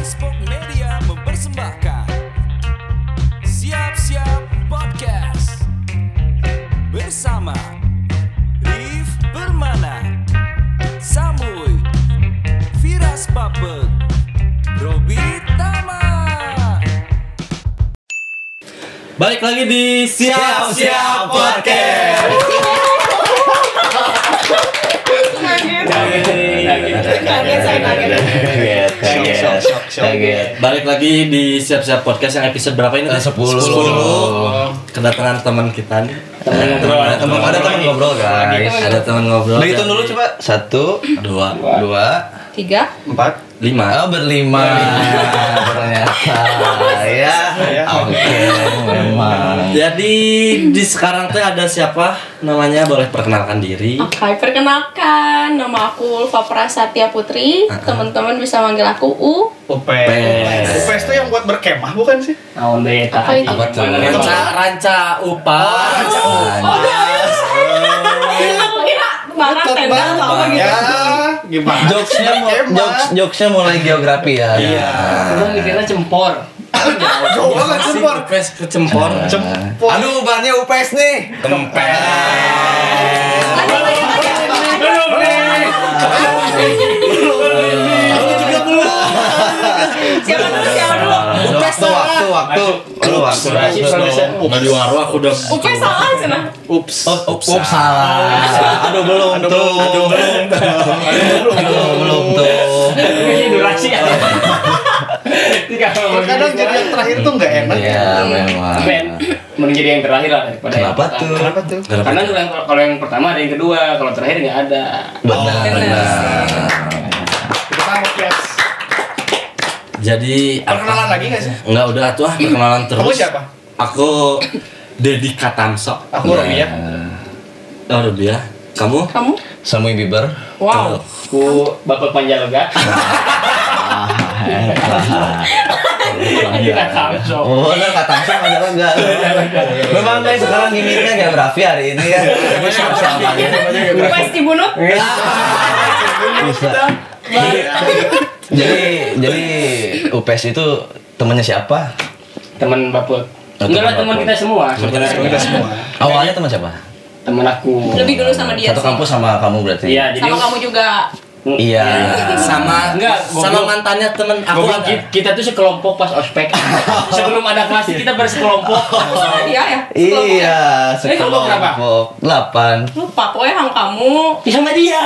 Spok Media mempersembahkan Siap-siap Podcast bersama Rif Permana, Samuy, Firas Papeng, Robi Tama. Balik lagi di Siap-siap Podcast. Kaget. Balik lagi di Siap-siap Podcast yang episode berapa ini? 10. Kedatangan teman kita nih. Ada teman ngobrol guys. Ada teman ngobrol. Hitung dulu coba. 1, 2, 3, 4, 5. Oh berlima. Ternyata ya. Oke, memang. Jadi di sekarang tuh ada siapa namanya? Boleh perkenalkan diri. Oke, perkenalkan, nama aku Ulfa Prasatya Putri. Teman-teman bisa manggil aku U. Upes. Upes tuh yang buat berkemah bukan sih? Apa itu? Apa tuh? Ranca Upa. Aku kira barang tenda atau apa gitu. Ya, gimana? Jokesnya mulai geografi ya. Iya. Udah mikirnya cempor. Jauh banget Si Cempor. Upes ke Cempor. Cempor. Aduh, bannya UPS nih. Siapa dulu? Waktu. Nggak di waru aku udah. Upe salah cina. Ups. Salah. Aduh, belum tuh. Belum tuh. Ini durasi ya. Kadang jadi yang terakhir tuh nggak enak. Iya, memang. Mending jadi yang terakhir lah daripada yang Kenapa pertama. tuh? Kenapa tuh? Karena kalau yang pertama ada yang kedua, kalau terakhir nggak ada. Benar. Kita tahu guys. Jadi Perkenalan lagi nggak sih? Enggak, udah tuh perkenalan terus. Kamu siapa? Aku Dedi Katamso. Aku Robi ya. Oh, Rubia. Kamu? Kamu? Samuy Bieber. Wow. Aku Bapak Panjaloga. Ini kata Amso. Oh, nah kata Amsam ada enggak? Memang guys sekarang gimmicknya geografi hari ini ya. Ini siapa aja. Upe dibunuh? Bisa. Jadi UPS itu temannya siapa? Teman Bapak. Oh, Enggak lah, teman teman kita semua. Kita semua. Awalnya teman siapa? Teman aku. Lebih dulu sama dia Satu sih. kampus sama kamu berarti? Iya, jadi Sama kamu juga. Iya. Sama Goblok. mantannya temen aku. kita tuh sekelompok pas ospek. Sebelum ada kelas kita bersekelompok. Sama dia ya? Iya, kelompok berapa? sekelompok 8. Lupa, pokoknya sama kamu. Sama dia.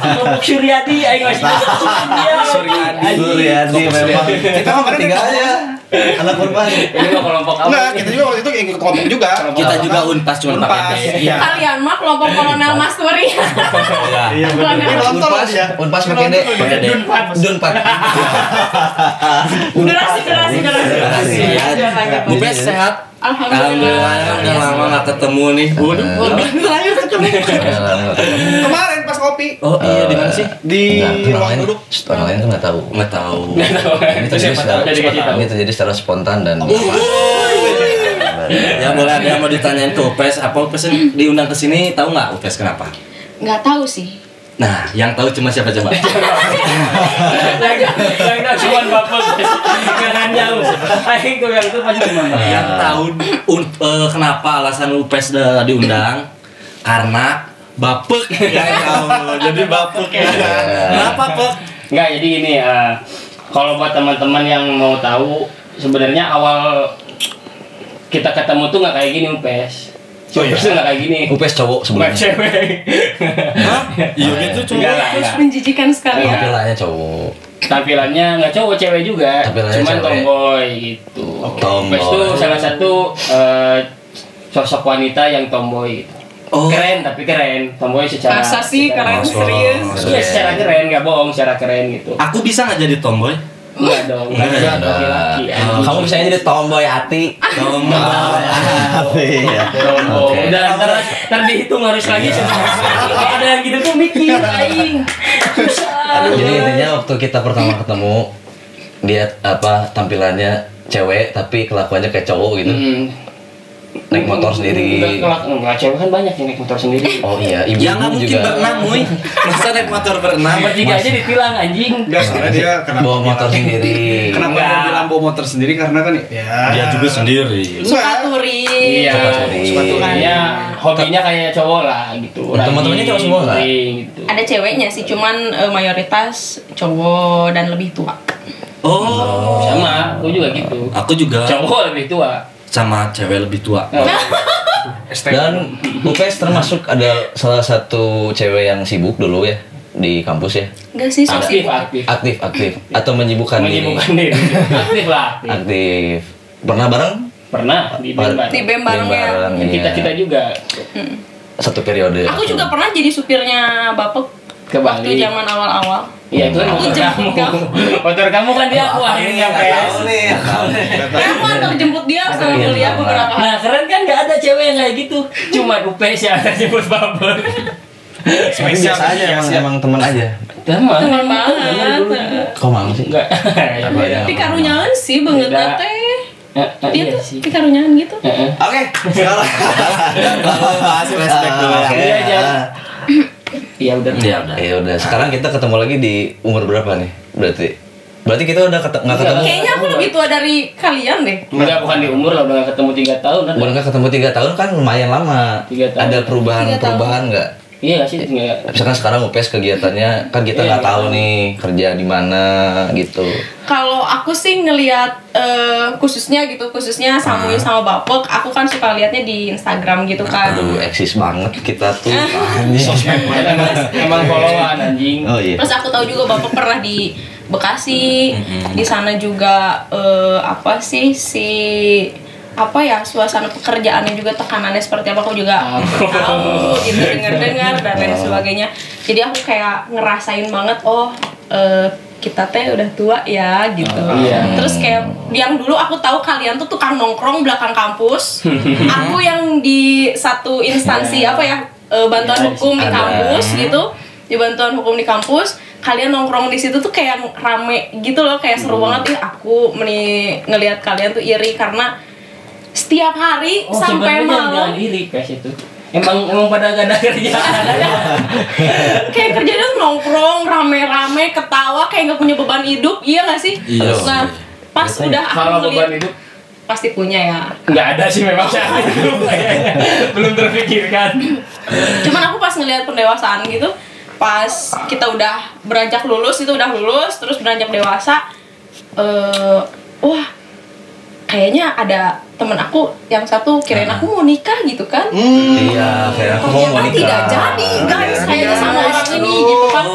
Kelompok Suryadi, ayo ngasih dia. Suryadi memang. Kita mah bertiga aja. Anak Urban. Ini mah kelompok apa? Enggak, kita juga waktu itu ikut kelompok juga. Kita juga Unpas cuma pakai Unpas. P. Iya. Kalian mah kelompok Kolonel Masturi. Iya benar. Ini nonton Unpas, ya. Unpas pakai D. Pakai D. Dunpat. Durasi. Upes sehat. Alhamdulillah. Udah lama nggak ketemu nih. Waduh. Kemarin pas kopi Oh iya, di mana sih? di ruang duduk. Orang lain tuh nggak tahu. Nggak tahu. Ini terjadi Siapa tahu, jadi kasih tahu. ini terjadi secara spontan dan Ya boleh, ada yang mau ditanyain ke Upes. Apa Upes diundang ke sini? Tahu nggak Upes kenapa? Nggak tahu sih. Nah, yang tahu cuma siapa coba? Yang cuma Bapak. Jangan jauh. Ayo tuh yang itu pasti cuma Bapak. Yang tahu kenapa alasan Upes diundang? Karena bapek. Ya tahu. Jadi bapek ya. Kenapa, Pek? Enggak, jadi gini, kalau buat teman-teman yang mau tahu, sebenarnya awal kita ketemu tuh nggak kayak gini, Upes. Upes tuh nggak kayak gini. UPS cowok Bukan sebenarnya. cewek. Iya gitu cuma. Enggak lah, Terus enggak. menjijikan sekali ya. Tampilannya cowok. Tampilannya nggak cowok, cewek juga. Tampilannya Cuman cewek. tomboy gitu. Tomboy. Upes tuh salah satu sosok wanita yang tomboy. Oh. Keren, tapi keren. Tomboy secara Masa sih, keren serius. Iya, secara keren, nggak bohong, secara keren gitu. Aku bisa nggak jadi tomboy? Enggak dong, enggak Enggak ada laki-laki. Kamu bisa jadi tomboy hati. Iya. Tomboy. Udah ntar dihitung harus lagi. Ada yang gitu tuh mikir, aing. Jadi intinya waktu kita pertama ketemu dia tampilannya cewek tapi kelakuannya kayak cowok gitu. naik motor sendiri. Enggak, cewek kan banyak yang naik motor sendiri. Oh iya, ibu Ya nggak mungkin juga berenam, Muy. Masa naik motor berenam? Bertiga aja ditilang anjing. Enggak, karena dia bawa motor sendiri. Kenapa Enggak. dia bilang bawa motor sendiri? Karena kan ya. Dia juga sendiri. Suka touring. Iya, Suka touring. ya hobinya kayak cowok lah gitu. Teman-temannya cowok semua nggak? touring gitu. Ada ceweknya sih, cuman mayoritas cowok dan lebih tua. Oh. Sama, aku juga gitu. Aku juga Cowok lebih tua. sama cewek lebih tua. Dan UPS termasuk ada salah satu cewek yang sibuk dulu ya di kampus ya. Enggak sih, so Aktif, sibuk. aktif. Atau menyibukkan diri. Menyibukkan diri. Aktif lah. Aktif. Pernah bareng? Pernah di BEM. Di BEM bareng ya. Bareng, iya. Kita juga Satu periode. Aku juga pernah jadi supirnya Bapak ke waktu Bali. zaman awal-awal. Iya, itu kan Aku motor jemput kamu. Motor kamu kan dia aku akhirnya PS. Aku antar jemput dia sama Iya, kuliah beberapa hari. Nah, keren kan nggak ada cewek yang kayak gitu. Cuma UPS yang ada jemput baper. Tapi biasa aja emang teman aja. Teman. Teman banget. Kok mau sih? Enggak. ya? Tapi karunyan sih banget Beda. teh. Dia Iya tuh sih. di karunyan gitu. Oke, sekarang Bahas flashback dulu ya. Iya aja. Iya udah. Ya udah. Ya udah, sekarang kita ketemu lagi di umur berapa nih? Berarti kita udah nggak ketemu. Kayaknya aku lebih tua dari kalian deh. Enggak, bukan di umur lah, udah gak ketemu 3 tahun kan. Udah nggak ketemu 3 tahun kan lumayan lama. 3 tahun. Ada perubahan nggak? Iya gak sih? Enggak. Misalkan sekarang UPS kegiatannya kan kita Iya, nggak iya. tahu nih kerja di mana gitu. Kalau aku sih ngelihat khususnya Samui sama Bapok, aku kan suka liatnya di Instagram gitu kan. Aduh, eksis banget kita tuh. Anjing. Emang followan anjing. Oh iya. Terus aku tahu juga Bapak pernah di Bekasi. Di sana juga suasana pekerjaannya juga tekanannya seperti apa aku juga tahu gitu, dengar dan lain sebagainya. Jadi aku kayak ngerasain banget kita teh udah tua ya gitu. Iya. Terus kayak yang dulu aku tahu kalian tuh tukang nongkrong belakang kampus. Aku yang di satu instansi bantuan hukum di Ada. kampus gitu. Di bantuan hukum di kampus, kalian nongkrong di situ tuh kayak rame gitu loh, kayak seru banget ya. Aku ngelihat kalian tuh iri karena setiap hari sampai sebenarnya jangan malam iri guys itu. Emang pada gak ada kerjaan. kayak kerjanya tuh nongkrong rame-rame ketawa kayak nggak punya beban hidup, iya nggak sih? Iya. Nah pas udah Kalau aku beban ngeliat hidup pasti punya ya. nggak ada sih memang saat itu. Belum terpikirkan. Cuman aku pas ngelihat pendewasaan gitu, pas kita udah beranjak lulus terus beranjak dewasa, wah kayaknya ada temen aku yang satu kirain aku mau nikah gitu kan. Iya, kayak aku mau Ternyata nikah. tidak jadi guys, kayaknya sama orang ini gitu kan.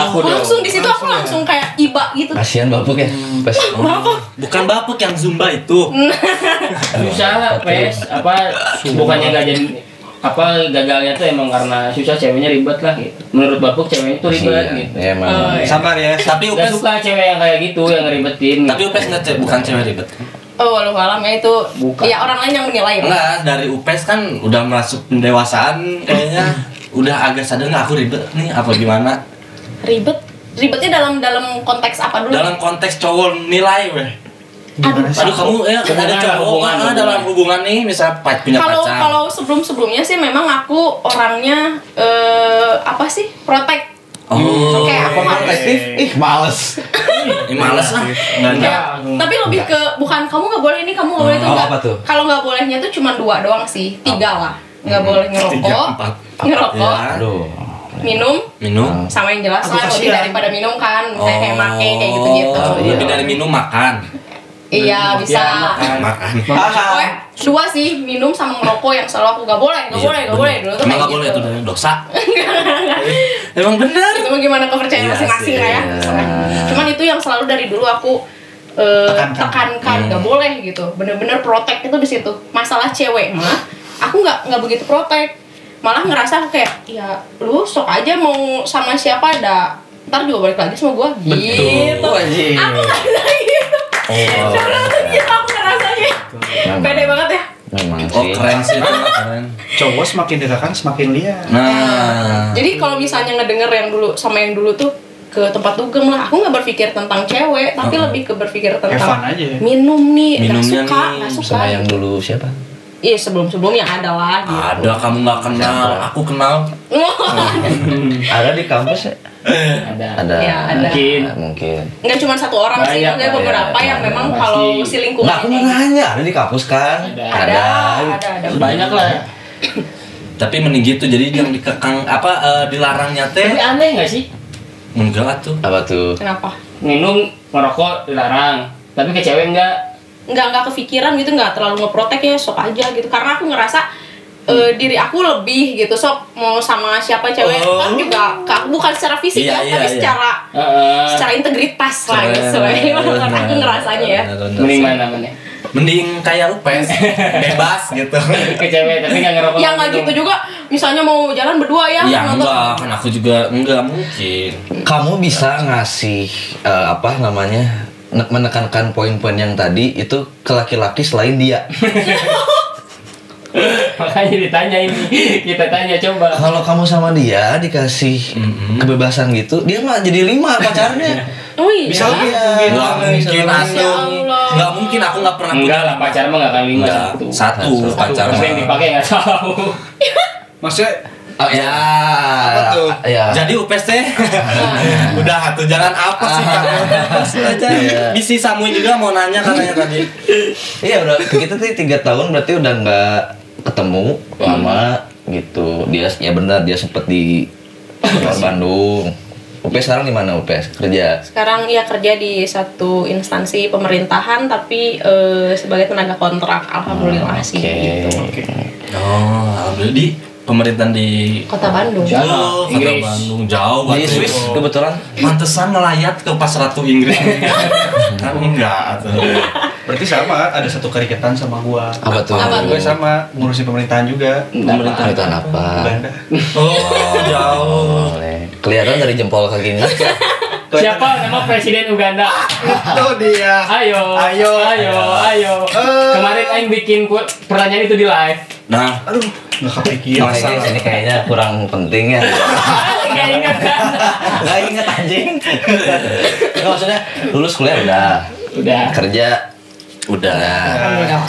Aku Langsung di situ aku langsung kayak iba gitu. Kasihan Bapuk ya. Pas Bukan Bapuk yang Zumba itu. susah pes bukannya gak jadi gagalnya tuh emang karena susah, ceweknya ribet lah gitu. Menurut Bapuk ceweknya tuh ribet gitu. Iya, emang. Sabar ya. Tapi Gak UPS suka cewek yang kayak gitu, yang ngeribetin. tapi UPS nggak bukan cewek ribet. Oh walau alam ya itu. Bukan. Ya orang lain yang menilai. Enggak, dari UPS kan udah masuk pendewasaan kayaknya udah agak sadar nggak aku ribet nih apa gimana. Ribetnya dalam konteks apa dulu? Dalam konteks cowok nilai weh. Aduh, Kamu ya ada cowok hubungan. dalam hubungan nih misal punya pacar. kalau sebelumnya sih memang aku orangnya protek. Oh, Kayak aku Protektif, ih males. males lah. Nggak ada. Tapi lebih ke bukan kamu nggak boleh ini, kamu nggak boleh itu Oh, enggak. apa tuh? Kalau nggak bolehnya tuh cuma 2 doang sih, 3 lah. Nggak boleh ngerokok, 3, 4. ngerokok, Ya. Aduh. minum, Minum. sama yang jelas lah lebih daripada minum kan, misalnya kayak make kayak gitu-gitu. iya. Lebih dari minum makan. Iya bisa. Makan. Pokoknya 2 sih, minum sama merokok yang selalu aku nggak boleh dulu tuh Emang kayak nggak boleh gitu. itu dari dosa. Emang benar. Itu mah gimana kepercayaan Iya masing-masing sih, lah ya. iya. Cuman itu yang selalu dari dulu aku tekankan nggak boleh gitu. Bener-bener protek itu di situ. Masalah cewek mah aku nggak begitu protek. Malah ngerasa aku kayak ya lu sok aja mau sama siapa ada ntar juga balik lagi sama gua gitu. Wajib. Aku ngerasa gitu. Karena tuh gitu aku ngerasanya. Pede banget ya. Memang Oh sih. keren sih itu keren. Cowok semakin dekat semakin liar. Nah. Jadi kalau misalnya ngedenger yang dulu sama yang dulu tuh ke tempat dugem lah, aku nggak berpikir tentang cewek, tapi lebih ke berpikir Have fun tentang aja. minum nih, nggak Minumnya suka, nih, nggak suka. Sama yang dulu siapa? Iya sebelumnya ada lah gitu. Ada, kamu nggak kenal, aku kenal. Ada di kampus ya? Ada. Ya, ada. Mungkin. Nggak cuma satu orang sih, Banyak, ada beberapa ya, yang ya, memang pasti. kalau si lingkungan Nggak, aku mau nanya, ada di kampus kan? ada. Banyak lah. Tapi mending gitu, jadi yang dikekang dilarangnya Tapi teh. aneh nggak sih? Enggak tuh. Apa tuh? Kenapa? Minum, ngerokok dilarang, tapi ke cewek enggak. Nggak kepikiran gitu, nggak terlalu ngeprotek ya sok aja gitu. Karena aku ngerasa diri aku lebih gitu, sok mau sama siapa cewek kan juga bukan secara fisik Iya, ya, iya, tapi iya. secara integritas lah gitu. Aku ngerasanya ya. Mending mana? Mending kayak UPS, bebas gitu. Ke cewek tapi nggak ngerokok. Yang nggak gitu juga, misalnya mau jalan berdua ya. Ya nonton. enggak, kan aku juga enggak mungkin. Kamu bisa ngasih menekankan poin-poin yang tadi itu ke laki-laki selain dia. Makanya ditanya ini, kita tanya coba. Kalau kamu sama dia dikasih kebebasan gitu, dia mah jadi 5 pacarnya. Oh iya. Bisa lebih ya. Enggak mungkin Ya atuh. Allah. Enggak mungkin, aku enggak pernah punya. Enggak lah, pacar mah nggak akan 5 Enggak, satu pacar Tapi yang mah. dipakai nggak tahu. Maksudnya Oh ya. Apa tuh? Ya. Jadi UPS teh udah atuh, jangan apa sih kamu langsung aja. Bisi Samui juga mau nanya katanya tadi. Iya udah kita tuh 3 tahun berarti udah nggak ketemu lama gitu. Dia ya benar dia sempet di luar Bandung. UPS sekarang di mana UPS kerja? Sekarang ya kerja di satu instansi pemerintahan tapi sebagai tenaga kontrak. Alhamdulillah sih gitu. Oh, alhamdulillah di pemerintahan di Kota Bandung. Jauh. Kota Inggris. Bandung jauh Di banget. Swiss kebetulan. Mantesan ngelayat ke pas Ratu Inggris. Kan enggak atuh. berarti sama, ada satu keriketan sama gua. Apa tuh? Apa Gue sama ngurusin pemerintahan juga. Pemerintahan apa? Uganda. Oh, jauh. Boleh. Kelihatan dari jempol kakinya. Siapa nama Presiden Uganda? Itu dia. Ayo. Kemarin Aing bikin pertanyaan itu di live. Nah, Aduh, nggak kepikiran. Ini kayaknya kurang penting ya. Nggak ingat kan? Gak inget anjing. Nggak, maksudnya lulus kuliah Udah. kerja udah. Alhamdulillah.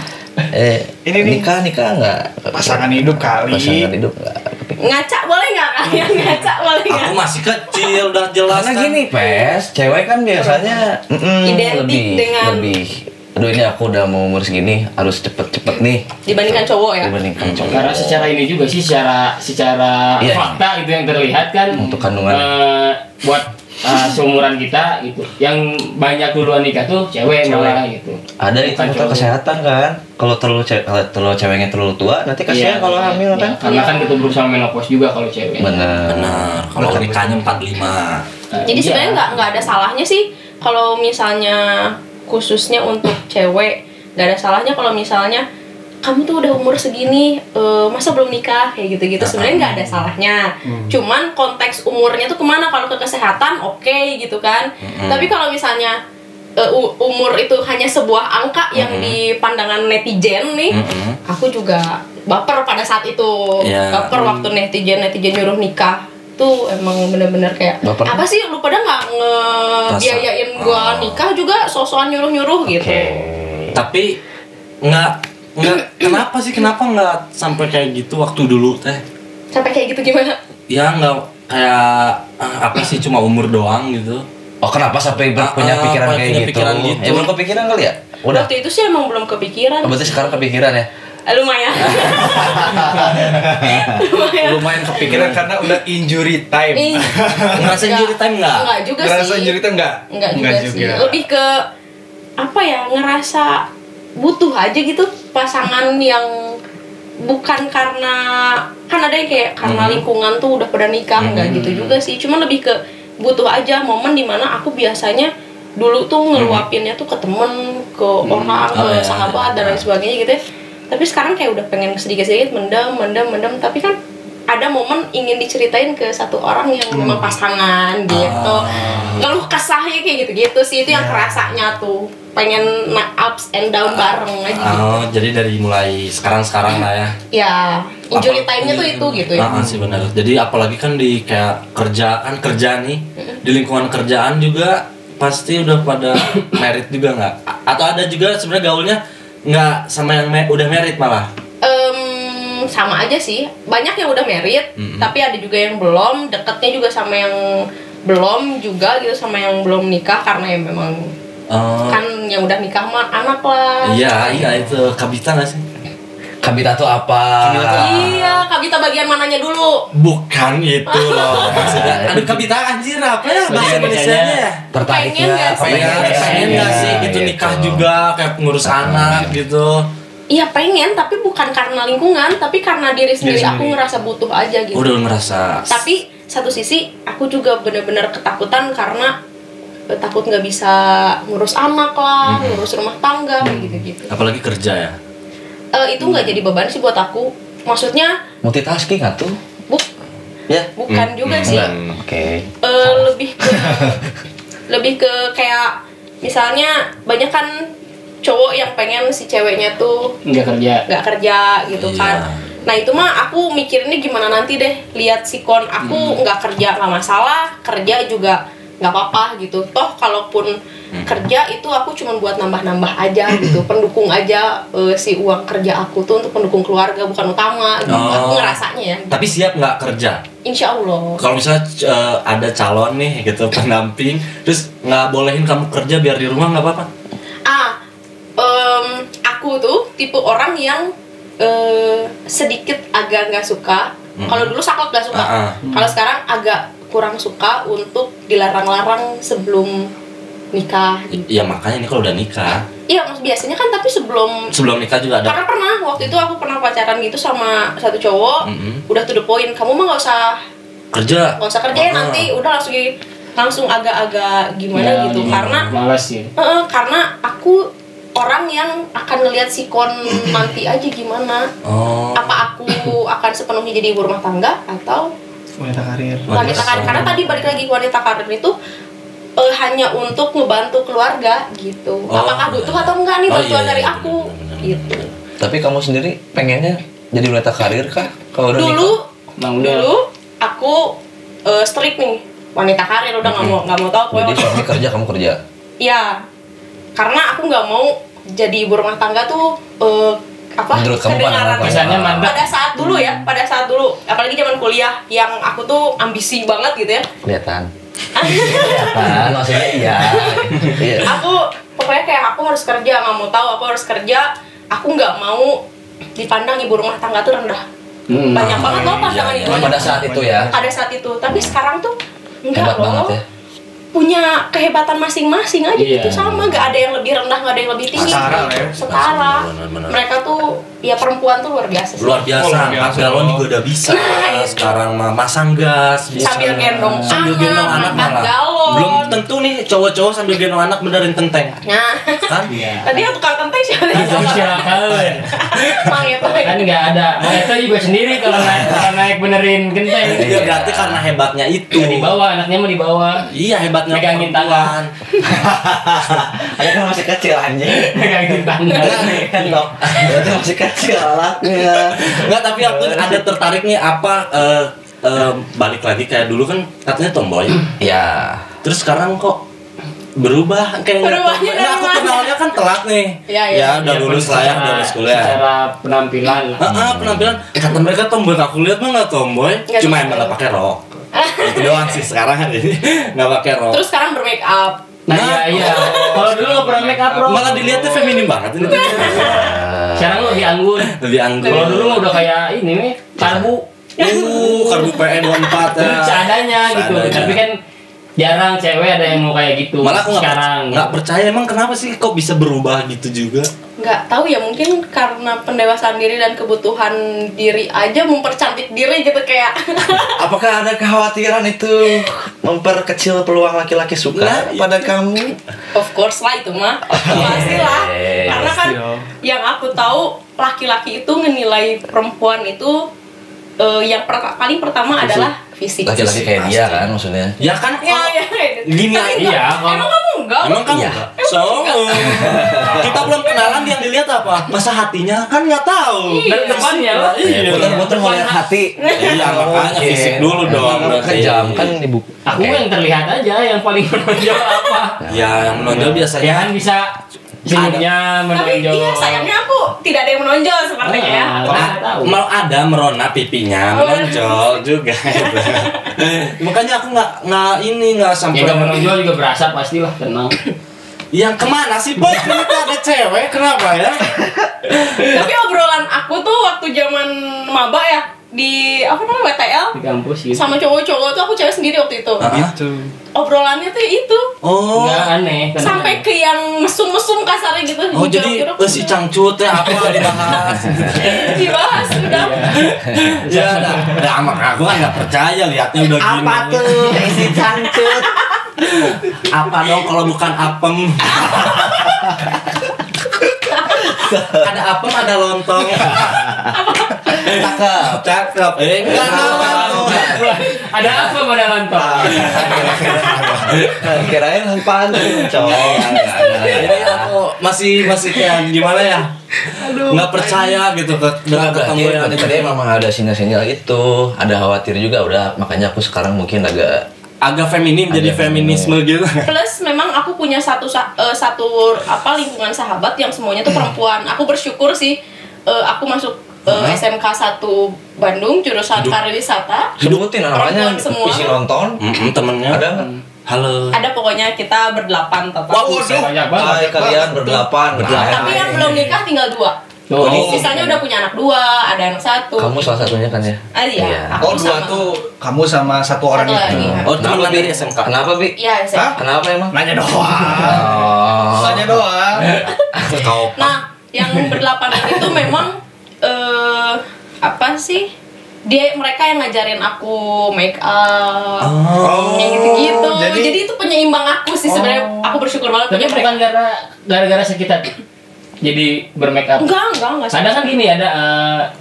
Ini nih. nikah nggak Pasangan hidup kali. pasangan hidup nggak Ngaca boleh nggak kalian ngaca boleh nggak? Aku masih kecil udah jelas karena kan. gini Pes, cewek kan biasanya Identik dengan- lebih aduh ini aku udah mau umur segini harus cepet nih Dibandingkan cowok ya? dibandingkan cowok. Karena secara ini juga sih secara Iya. fakta gitu yang terlihat kan Untuk kandungan. buat seumuran kita gitu. Yang banyak duluan nikah tuh cewek malah gitu. Ada itu Bukan faktor cowok. kesehatan kan, kalau kalau ceweknya terlalu tua nanti kasihan Iya. kalau hamil kan. Karena kan kita berusaha menopause juga kalau cewek. Benar. Benar. Kalau nikahnya 45. Jadi Iya. sebenarnya nggak ada salahnya sih kalau misalnya khususnya untuk cewek, nggak ada salahnya kalau misalnya kamu tuh udah umur segini masa belum nikah kayak gitu-gitu, sebenarnya nggak ada salahnya. Cuman konteks umurnya tuh kemana, kalau ke kesehatan oke gitu kan. Tapi kalau misalnya umur itu hanya sebuah angka yang di pandangan netizen nih, aku juga baper pada saat itu. Iya. Baper waktu netizen nyuruh nikah tuh, emang bener-bener kayak Baper. apa sih lu pada nggak ngebiayain gua nikah juga, sosokan nyuruh gitu. Tapi nggak kenapa nggak sampai kayak gitu waktu dulu teh? Sampai kayak gitu gimana? Ya nggak kayak apa sih, cuma umur doang gitu. Oh kenapa sampai punya pikiran kayak punya gitu? pikiran gitu. Ya belum kepikiran kali ya? Udah. Waktu itu sih emang belum kepikiran. Oh, berarti sekarang kepikiran ya? Lumayan. Lumayan kepikiran karena udah injury time. Ngerasa injury time nggak? Enggak juga Ngerasa sih. injury time nggak? Enggak juga sih. Lebih ke apa ya? Ngerasa butuh aja gitu pasangan yang bukan karena, kan ada yang kayak karena lingkungan tuh udah pada nikah, enggak gitu juga sih. Cuma lebih ke butuh aja momen dimana aku biasanya dulu tuh ngeluapinnya tuh ke temen, ke orang, ke sahabat dan lain sebagainya gitu ya. Tapi sekarang kayak udah pengen sedikit-sedikit mendem, tapi kan ada momen ingin diceritain ke satu orang yang memang pasangan gitu. Ngeluh kesahnya kayak gitu-gitu sih, itu yang kerasanya tuh. Pengen ups and down bareng aja gitu. Oh, jadi dari mulai sekarang lah ya. Ya, injury time-nya tuh itu gitu ya. Sih benar. Jadi apalagi kan di kayak kerja nih, di lingkungan kerjaan juga pasti udah pada merit juga nggak? Atau ada juga sebenarnya gaulnya nggak sama yang udah merit malah? sama aja sih. Banyak yang udah married, tapi ada juga yang belum. Deketnya juga sama yang belum juga gitu, sama yang belum nikah karena ya memang kan yang udah nikah mah anak lah. Iya itu kabita nggak sih? Kabita tuh apa? Iya, kabita bagian mananya dulu? Bukan itu loh. Maksudnya, aduh kabita anjir apa ya bahasa Indonesianya ya? Tertarik Pengen nggak sih? Pengen nggak sih gitu nikah juga kayak pengurus anak gitu? Iya pengen, tapi bukan karena lingkungan, tapi karena diri sendiri. Aku ngerasa butuh aja gitu. Udah ngerasa. Tapi satu sisi aku juga bener-bener ketakutan karena takut nggak bisa ngurus anak lah, ngurus rumah tangga kayak gitu-gitu. Apalagi kerja ya. Itu nggak jadi beban sih buat aku. Maksudnya Multitasking nggak tuh? Ya. bukan juga sih. Oke. Lebih ke kayak misalnya banyak kan cowok yang pengen si ceweknya tuh nggak kerja gitu Iya. kan. Nah itu mah aku mikirinnya gimana nanti deh, lihat sikon aku nggak kerja nggak masalah, kerja juga nggak apa-apa gitu. Toh kalaupun kerja itu aku cuma buat nambah-nambah aja gitu, pendukung aja si uang kerja aku tuh untuk pendukung keluarga bukan utama gitu. Aku ngerasanya ya. Tapi siap nggak kerja? Insya Allah. Kalau misalnya ada calon nih gitu pendamping, terus nggak bolehin kamu kerja biar di rumah nggak apa-apa? Aku tuh tipe orang yang sedikit agak nggak suka. Kalau dulu saklek nggak suka. Kalau sekarang agak kurang suka untuk dilarang-larang sebelum nikah. Iya makanya ini kalau udah nikah. Iya, biasanya kan tapi sebelum Nikah juga ada. karena pernah waktu itu aku pernah pacaran gitu sama satu cowok. Udah to the point, kamu mah nggak usah Kerja. ya nanti, udah langsung agak-agak gimana gitu. Karena malas sih. karena aku orang yang akan ngelihat sikon nanti aja gimana. Apa aku akan sepenuhnya jadi ibu rumah tangga atau Wanita karir. wanita karir? Karena tadi balik lagi wanita karir itu hanya untuk ngebantu keluarga gitu. Apakah butuh atau enggak nih bantuan dari aku gitu. Tapi kamu sendiri pengennya jadi wanita karir kah? Kalau udah Dulu aku strict nih wanita karir, udah nggak mau tahu nikah? Jadi suami kerja, kamu kerja. Iya, karena aku nggak mau jadi ibu rumah tangga tuh Menurut kamu kedengaran apa? Misalnya mandek. pada saat dulu, apalagi zaman kuliah yang aku tuh ambisi banget gitu ya. Kelihatan. Kelihatan, maksudnya iya. Aku pokoknya kayak aku harus kerja, nggak mau tahu aku harus kerja. Aku nggak mau dipandang ibu rumah tangga tuh rendah. Banyak banget loh pandangan itu. Pada saat itu ya. Pada saat itu, tapi sekarang tuh enggak Hebat banget loh. ya. Punya kehebatan masing-masing aja Iya. gitu, sama, nggak ada yang lebih rendah, nggak ada yang lebih tinggi. Setara lah ya. Setara. Benar-benar. Mereka tuh ya perempuan tuh luar biasa sih. Luar biasa, Luar biasa. angkat galon juga udah bisa. Nah, itu. Sekarang mah masang gas bisa. Sambil gendong Sambil gendong anak, anak angkat malah. galon. Belum tentu nih cowok-cowok sambil gendong anak benerin kenteng. Nah, Kan? tadi yang tukang kenteng siapa? Itu silakan. Mangit. Kan nggak ada. Itu juga sendiri kalau naik benerin genteng. Iya berarti karena hebatnya itu. Di bawah, anaknya mau di bawah. Iya hebatnya Megangin perempuan. Ada kan masih kecil anjing. Megangin tangan. Kan dong. Berarti masih kecil alatnya. Enggak, tapi aku ada tertarik nih apa balik lagi kayak dulu kan katanya tomboy. Ya. Terus sekarang kok berubah kayak nggak Berubahnya tomboy. dari Nah, aku mana? kenalnya kan telat nih. Iya, iya. Ya udah lulus lah ya, udah lulus kuliah. Secara penampilan lah. Penampilan kata mereka tomboy, aku lihat mah nggak tomboy, Nggak cuma tomboy. emang nggak pakai rok. Itu doang sih sekarang kan ini nggak pakai rok. Terus sekarang bermake up. Nah, iya. Kalau dulu nggak pernah make up, bro. Malah dilihatnya feminim banget ini. Sekarang lebih anggun. Lebih anggun. Kalau dulu mah udah kayak ini nih, karbu. Karbu PN 14 ya. Seadanya gitu. Seadanya. Tapi kan jarang cewek ada yang mau kayak gitu. Malah aku sekarang. nggak percaya emang kenapa sih kok bisa berubah gitu juga. Nggak tahu ya, mungkin karena pendewasaan diri dan kebutuhan diri aja mempercantik diri gitu kayak. Apakah ada kekhawatiran itu memperkecil peluang laki-laki suka Nah, pada kamu? Of course lah itu mah. Pastilah. Karena kan yang aku tahu laki-laki itu ngenilai perempuan itu yang paling pertama adalah fisik. Laki-laki kayak dia kan maksudnya. Ya kan Ya, ya, gini Tapi aja. Iya, enggak. Emang kamu enggak? Emang kamu Iya. nggak? So, kita belum kenalan yang dilihat apa? Masa hatinya kan nggak tahu. Iya. Dan depannya lah. Iya. Putar-putar mau lihat hati. Iya, makanya Oke. fisik dulu dong. Kan kejam kan ibu. Aku yang terlihat aja yang paling menonjol apa. Ya, yang menonjol biasanya Ya kan bisa Senyumnya menonjol. Tapi iya sayangnya aku tidak ada yang menonjol sepertinya ya. Ada merona pipinya menonjol juga gitu. Makanya aku nggak sampai Ya nggak menonjol juga berasa pastilah, tenang. yang kemana sih bos? Ini tuh ada cewek, kenapa ya? Tapi obrolan aku tuh waktu zaman maba ya di WTL Di kampus gitu. sama cowok-cowok tuh, aku cewek sendiri waktu itu. Gitu. Obrolannya tuh itu Oh. Nggak aneh. tenang sampai aja. ke yang mesum-mesum kasarnya gitu. Oh jadi si cangcut ya apa dibahas? dibahas udah. Ya, nah, aku kan nggak percaya liatnya udah gini. Apa tuh isi cangcut? Apa dong kalau bukan apem? Ada apem, ada lontong. Cakep. Enggak tahu. Ada apa pada lontong? Kirain pantun, cowok. Jadi aku masih kayak gimana ya? Nggak percaya gitu dengan ketemu yang Tadi memang ada sinyal-sinyal itu, ada khawatir juga udah, makanya aku sekarang mungkin agak feminim, jadi feminisme gitu. Plus memang aku punya satu lingkungan sahabat yang semuanya tuh perempuan. Aku bersyukur sih aku masuk SMK 1 Bandung jurusan pariwisata. sebutin namanya Perempuan semua. isi nonton. Temennya Ada nggak? halo. Ada pokoknya kita berdelapan total. Banyak banget. Hai kalian berdelapan. Tapi yang belum nikah tinggal 2. Tuh, Sisanya udah punya anak 2, ada anak 1. Kamu salah satunya kan ya? Iya. Oh, Aku dua sama. tuh kamu sama satu orang Satu lagi, itu. ya. Oh, teman Bi? dari SMK. Kenapa, Bi? Iya, saya. Hah? Kenapa emang? Nanya doang. Oh. Nanya doang. Kau Nah, yang berdelapan itu memang apa sih? Mereka yang ngajarin aku make up. Kayak gitu-gitu. Jadi itu penyeimbang aku sih sebenarnya. Aku bersyukur banget tapi punya bukan gara-gara sakit hati. Jadi bermake up. Enggak. Kadang kan gini ada